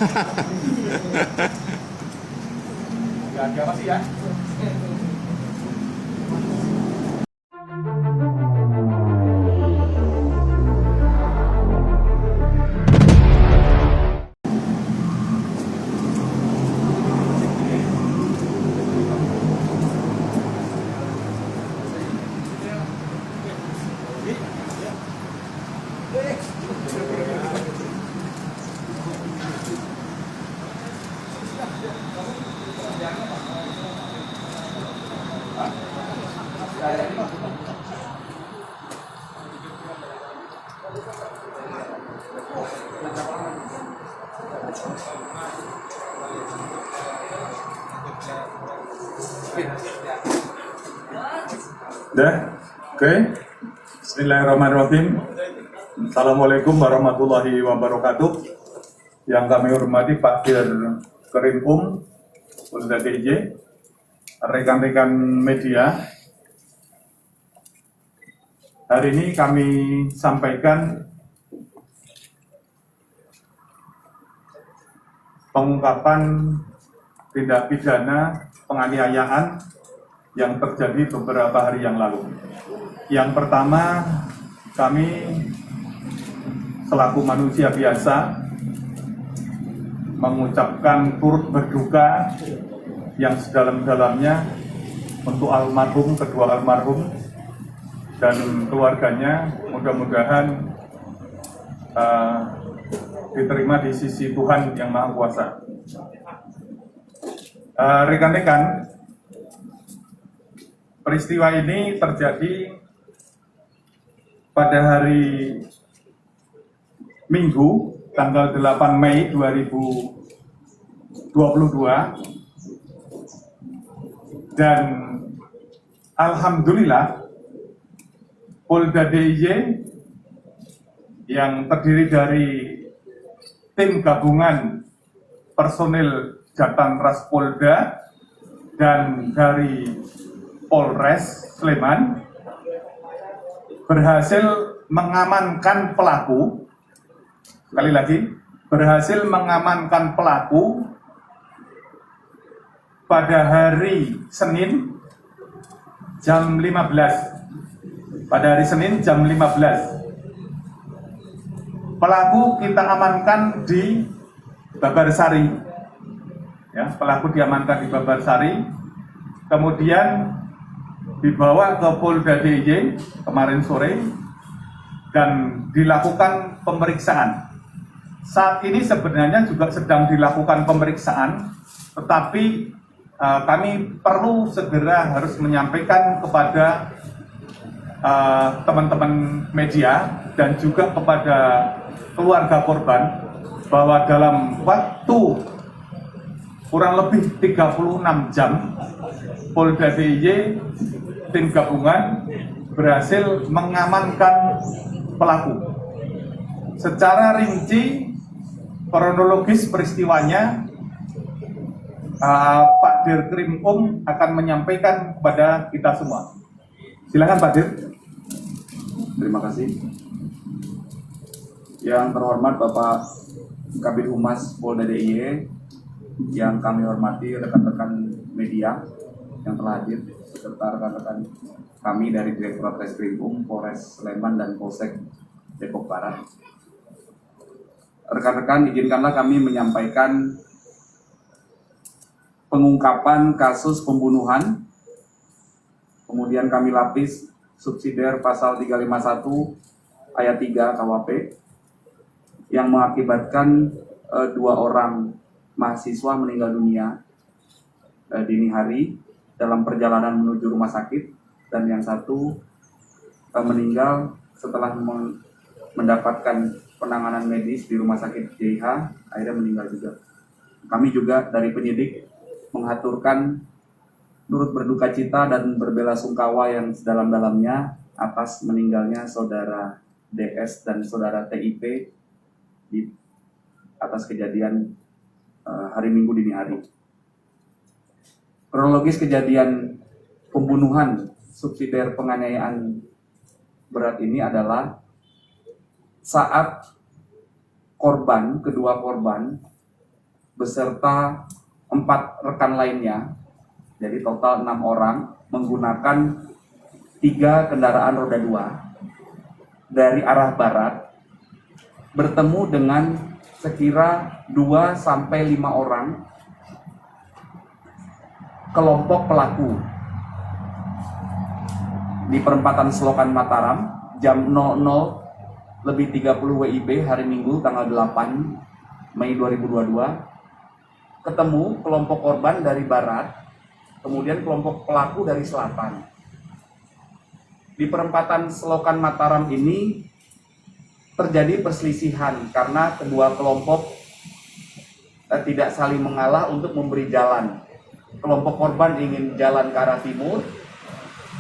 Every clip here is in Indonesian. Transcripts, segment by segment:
Ada masih ya? Dah, oke. Bismillahirrahmanirrahim. Assalamualaikum warahmatullahi wabarakatuh. Yang kami hormati Pak Dir Krimkum, Polda DIY, rekan-rekan media. Hari ini kami sampaikan pengungkapan tindak pidana penganiayaan yang terjadi beberapa hari yang lalu. Yang pertama, kami selaku manusia biasa mengucapkan turut berduka yang sedalam-dalamnya untuk almarhum, kedua almarhum dan keluarganya. Mudah-mudahan diterima di sisi Tuhan Yang Maha Kuasa. Rekan-rekan, peristiwa ini terjadi pada hari Minggu, tanggal 8 Mei 2022, dan alhamdulillah Polda DIY yang terdiri dari tim gabungan personil Jatanras Polda dan dari Polres Sleman berhasil mengamankan pelaku. Sekali lagi, berhasil mengamankan pelaku pada hari Senin jam 15. Pada hari Senin jam 15. Pelaku kita amankan di Babarsari. Ya, pelaku diamankan di Babarsari. Kemudian dibawa ke Polda DIY kemarin sore dan dilakukan pemeriksaan. Saat ini sebenarnya juga sedang dilakukan pemeriksaan, tetapi kami perlu segera harus menyampaikan kepada teman-teman media dan juga kepada keluarga korban bahwa dalam waktu kurang lebih 36 jam Polda DIY tim gabungan berhasil mengamankan pelaku. Secara rinci kronologis peristiwanya Pak Dir Krimkum akan menyampaikan kepada kita semua. Silakan Pak Dir. Terima kasih. Yang terhormat Bapak Kabid Humas Polda DIY, yang kami hormati rekan-rekan media yang telah hadir, serta rekan-rekan kami dari Direktorat Reskrimum, Polres Sleman dan Polsek Depok Barat. Rekan-rekan, izinkanlah kami menyampaikan pengungkapan kasus pembunuhan, kemudian kami lapis subsidiar pasal 351 ayat 3 KUHP yang mengakibatkan 2 orang mahasiswa meninggal dunia dini hari dalam perjalanan menuju rumah sakit, dan yang satu meninggal setelah mendapatkan penanganan medis di rumah sakit JH, akhirnya meninggal juga. Kami juga dari penyidik mengaturkan turut berduka cita dan berbelasungkawa yang sedalam-dalamnya atas meninggalnya saudara DS dan saudara TIP di atas kejadian hari Minggu dini hari. Kronologis kejadian pembunuhan subsidiar penganiayaan berat ini adalah saat kedua korban beserta 4 rekan lainnya, jadi total 6 orang, menggunakan 3 kendaraan roda 2 dari arah barat, bertemu dengan sekira 2-5 orang kelompok pelaku di perempatan Selokan Mataram jam 00:30 WIB hari Minggu tanggal 8 Mei 2022. Ketemu kelompok korban dari barat, kemudian kelompok pelaku dari selatan. Di perempatan Selokan Mataram ini terjadi perselisihan karena kedua kelompok tidak saling mengalah untuk memberi jalan. Kelompok korban ingin jalan ke arah timur,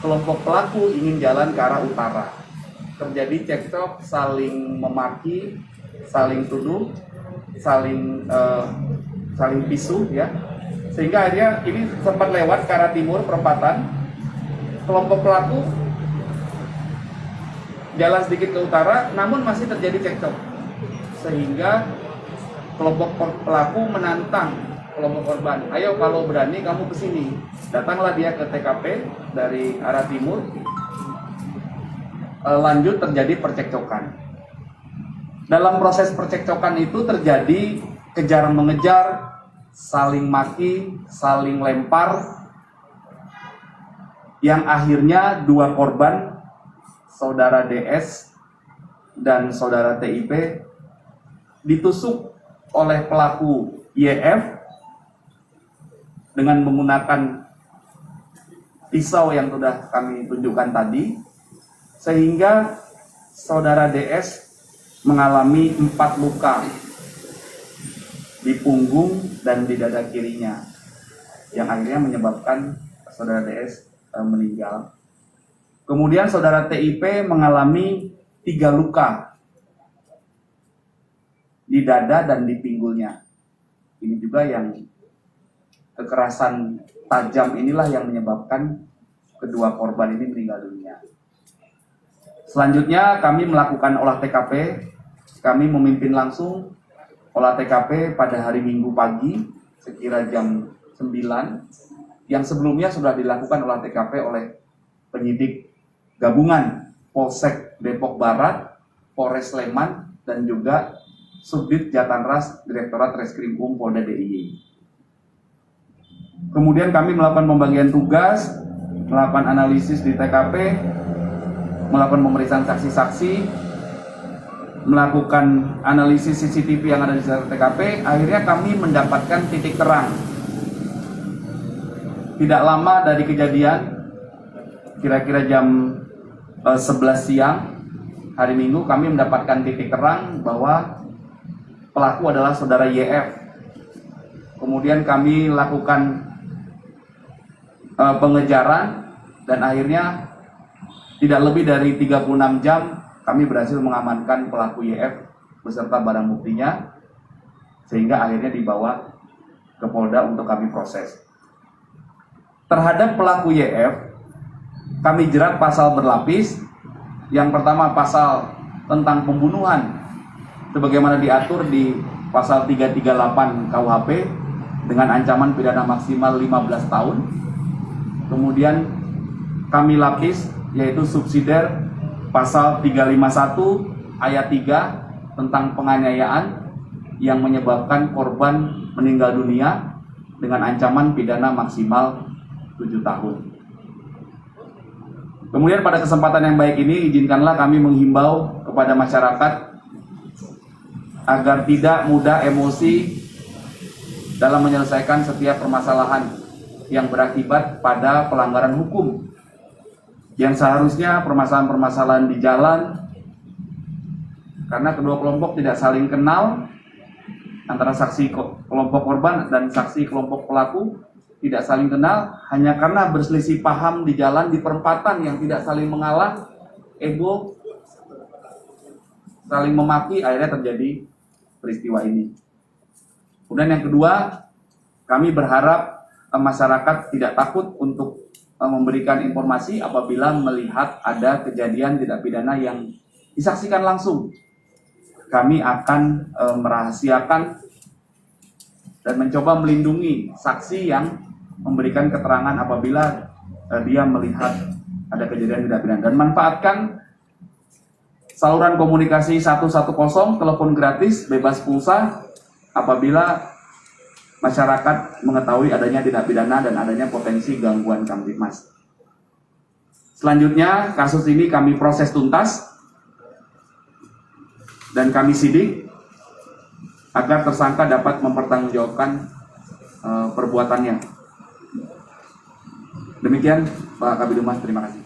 kelompok pelaku ingin jalan ke arah utara. Terjadi cekcok, saling memaki, saling tuduh, saling pisu, ya, sehingga akhirnya ini sempat lewat ke arah timur perempatan. Kelompok pelaku jalan sedikit ke utara, namun masih terjadi cekcok, sehingga kelompok pelaku menantang kelompok korban, ayo kalau berani kamu ke sini. Datanglah dia ke TKP dari arah timur. Lanjut terjadi percekcokan. Dalam proses percekcokan itu terjadi kejar mengejar, saling maki, saling lempar, yang akhirnya 2 korban, saudara DS dan saudara TIP, ditusuk oleh pelaku YF dengan menggunakan pisau yang sudah kami tunjukkan tadi, sehingga saudara DS mengalami 4 luka di punggung dan di dada kirinya, yang akhirnya menyebabkan saudara DS meninggal. Kemudian saudara TIP mengalami 3 luka di dada dan di pinggulnya. Ini juga yang kekerasan tajam inilah yang menyebabkan kedua korban ini meninggal dunia. Selanjutnya kami melakukan olah TKP. Kami memimpin langsung olah TKP pada hari Minggu pagi sekira jam 9, yang sebelumnya sudah dilakukan olah TKP oleh penyidik gabungan Polsek Depok Barat, Polres Sleman, dan juga Subdit Jatanras Direktorat Reskrim Polda DIY. Kemudian kami melakukan pembagian tugas, melakukan analisis di TKP, melakukan pemeriksaan saksi-saksi, melakukan analisis CCTV yang ada di TKP. Akhirnya kami mendapatkan titik terang. Tidak lama dari kejadian, kira-kira jam 11 siang hari Minggu, kami mendapatkan titik terang bahwa pelaku adalah saudara YF. Kemudian kami lakukan pengejaran, dan akhirnya tidak lebih dari 36 jam kami berhasil mengamankan pelaku YF beserta barang buktinya, sehingga akhirnya dibawa ke Polda untuk kami proses. Terhadap pelaku YF kami jerat pasal berlapis. Yang pertama pasal tentang pembunuhan sebagaimana diatur di pasal 338 KUHP dengan ancaman pidana maksimal 15 tahun. Kemudian kami lapis yaitu subsidiar pasal 351 ayat 3 tentang penganiayaan yang menyebabkan korban meninggal dunia dengan ancaman pidana maksimal 7 tahun. Kemudian pada kesempatan yang baik ini izinkanlah kami menghimbau kepada masyarakat agar tidak mudah emosi dalam menyelesaikan setiap permasalahan yang berakibat pada pelanggaran hukum, yang seharusnya permasalahan-permasalahan di jalan karena kedua kelompok tidak saling kenal, antara saksi kelompok korban dan saksi kelompok pelaku tidak saling kenal, hanya karena berselisih paham di jalan, di perempatan yang tidak saling mengalah, ego, saling memaki, akhirnya terjadi peristiwa ini. Kemudian yang kedua, kami berharap masyarakat tidak takut untuk memberikan informasi apabila melihat ada kejadian tindak pidana yang disaksikan langsung. Kami akan merahasiakan dan mencoba melindungi saksi yang memberikan keterangan apabila dia melihat ada kejadian tindak pidana, dan manfaatkan saluran komunikasi 110, telepon gratis bebas pulsa apabila masyarakat mengetahui adanya tindak pidana dan adanya potensi gangguan Kamtibmas. Selanjutnya, kasus ini kami proses tuntas dan kami sidik agar tersangka dapat mempertanggungjawabkan perbuatannya. Demikian Pak Kabid Humas, terima kasih.